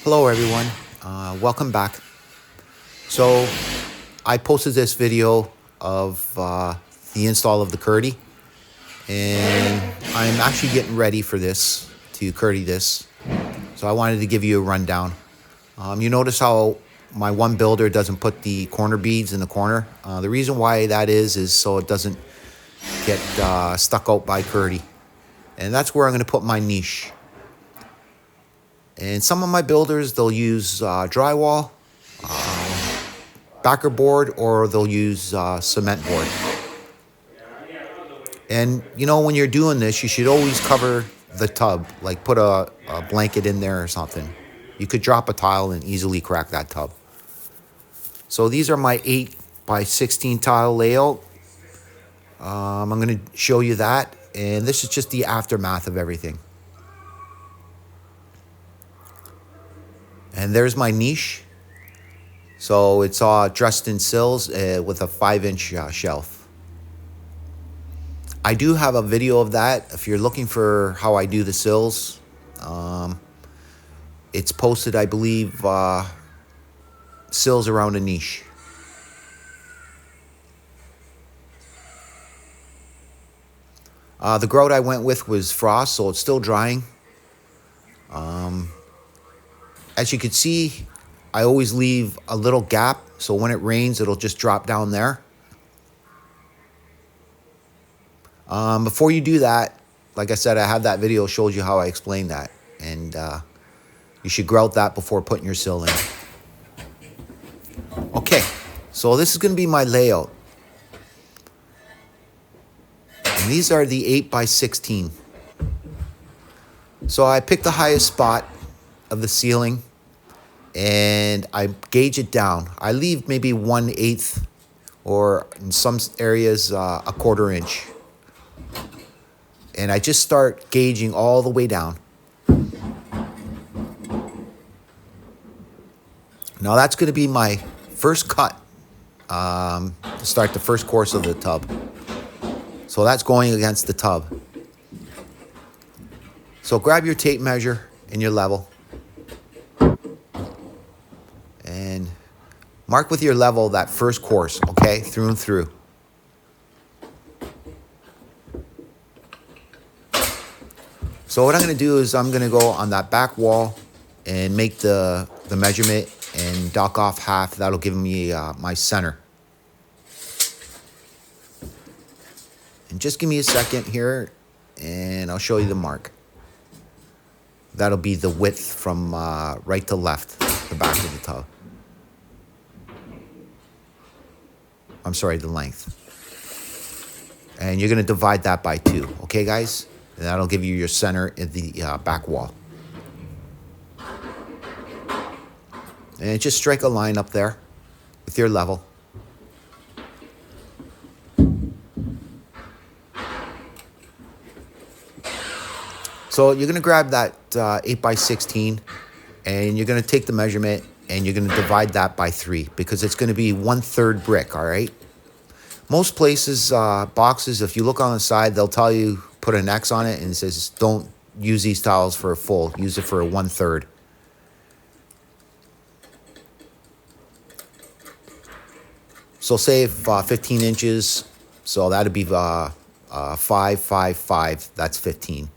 Hello everyone, welcome back. So I posted this video of the install of the Curdy, and I'm actually getting ready for this, to Curdy this. So I wanted to give you a rundown. You notice how my one builder doesn't put the corner beads in the corner. The reason why that is so it doesn't get stuck out by Curdy. And that's where I'm going to put my niche. And some of my builders, they'll use drywall, backer board, or they'll use cement board. And you know, when you're doing this, you should always cover the tub, like put a blanket in there or something. You could drop a tile and easily crack that tub. So these are my 8 by 16 tile layout. I'm going to show you that, and this is just the aftermath of everything. And there's my niche. So it's all dressed in sills with a 5-inch shelf. I do have a video of that. If you're looking for how I do the sills, it's posted, I believe, sills around a niche. The grout I went with was frost, so it's still drying. As you can see, I always leave a little gap, so when it rains, it'll just drop down there. Before you do that, like I said, I have that video shows you how I explain that, and you should grout that before putting your sill in. Okay, so this is going to be my layout, and these are the 8 by 16. So I picked the highest spot of the ceiling, and I gauge it down. I leave maybe 1/8, or in some areas a 1/4 inch. And I just start gauging all the way down. Now that's going to be my first cut to start the first course of the tub. So that's going against the tub. So grab your tape measure and your level, and mark with your level that first course, okay, through and through. So what I'm going to do is I'm going to go on that back wall and make the measurement and dock off half. That'll give me my center. And just give me a second here, and I'll show you the mark. That'll be the width from right to left, the back of the tub. I'm sorry, the length. And you're going to divide that by 2, okay, guys? And that'll give you your center in the back wall. And just strike a line up there with your level. So you're going to grab that 8 by 16, and you're going to take the measurement, and you're going to divide that by 3, because it's going to be 1/3 brick, all right? Most places, boxes, if you look on the side, they'll tell you put an X on it, and it says don't use these tiles for a full, use it for a 1/3. So say if 15 inches, so that'd be 5, 5, 5, that's 15.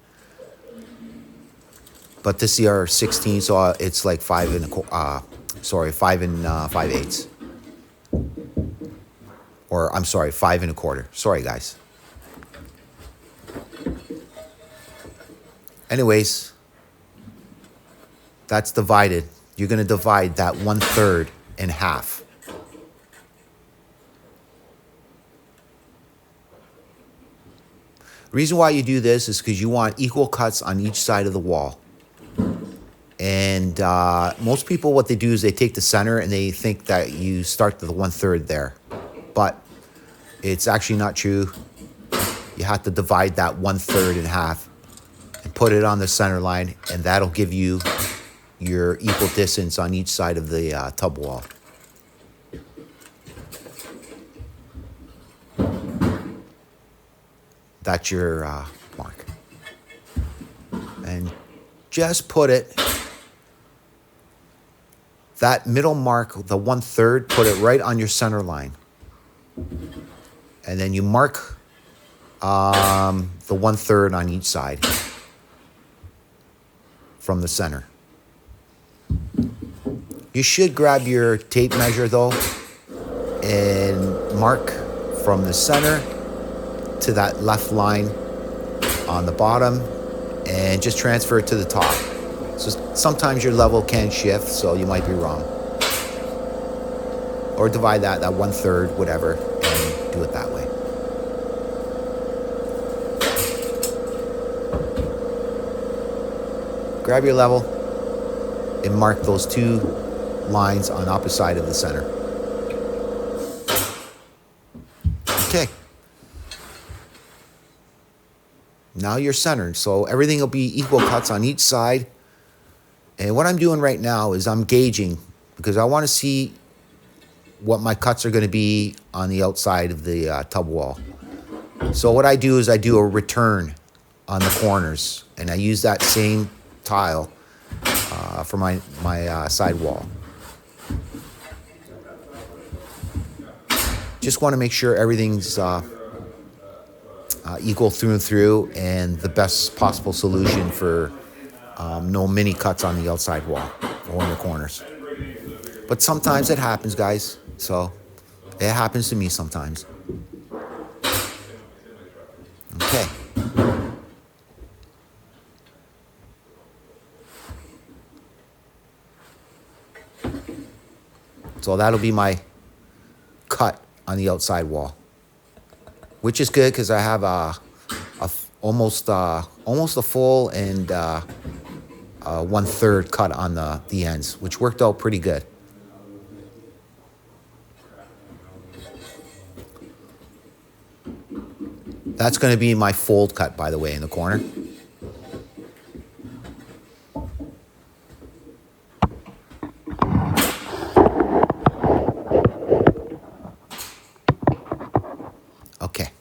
But this is our 16, so it's like 5 and 5/8. Or I'm sorry, 5 1/4. Sorry, guys. Anyways, that's divided. You're going to divide that 1/3 in half. The reason why you do this is because you want equal cuts on each side of the wall. And most people, what they do is they take the center and they think that you start the 1/3 there. But it's actually not true. You have to divide that 1/3 in half and put it on the center line, and that'll give you your equal distance on each side of the tub wall. That's your mark. And just put it that middle mark, the 1/3, put it right on your center line. And then you mark the 1/3 on each side from the center. You should grab your tape measure though and mark from the center to that left line on the bottom and just transfer it to the top. So sometimes your level can shift, so you might be wrong. Or divide that 1/3, whatever, and do it that way. Grab your level and mark those two lines on opposite side of the center. Okay. Now you're centered, so everything will be equal cuts on each side. And what I'm doing right now is I'm gauging because I want to see what my cuts are going to be on the outside of the tub wall. So what I do is I do a return on the corners, and I use that same tile for my side wall. Just want to make sure everything's equal through and through, and the best possible solution for no mini cuts on the outside wall or in the corners. But sometimes it happens, guys. So it happens to me sometimes. Okay. So that'll be my cut on the outside wall, which is good because I have almost a full and 1/3 cut on the ends, which worked out pretty good. That's going to be my fold cut, by the way, in the corner. Okay.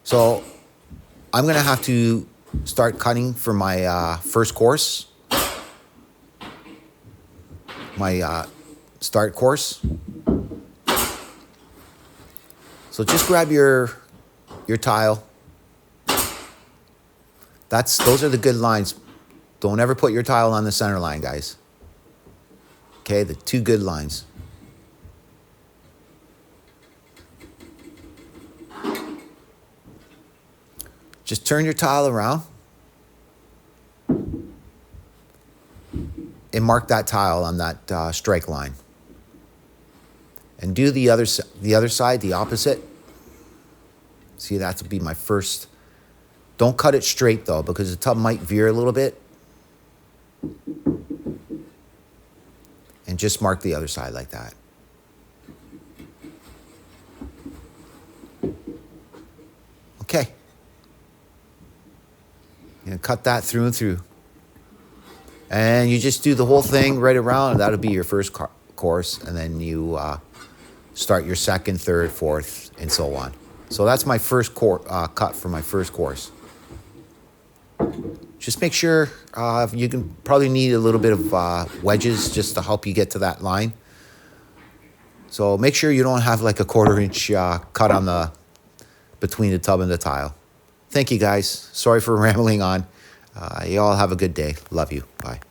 So I'm going to have to start cutting for my first course. My start course. So just grab your tile. Those are the good lines. Don't ever put your tile on the center line, guys. Okay, the two good lines. Just turn your tile around and mark that tile on that strike line. And do the other side, the opposite. See, that would be my first. Don't cut it straight though, because the tub might veer a little bit. And just mark the other side like that. Okay. You're gonna cut that through and through. And you just do the whole thing right around, and that'll be your first course. And then you start your second, third, fourth, and so on. So that's my first cut for my first course. Just make sure you can probably need a little bit of wedges just to help you get to that line. So make sure you don't have like a 1/4 inch cut on between the tub and the tile. Thank you guys. Sorry for rambling on. You all have a good day. Love you. Bye.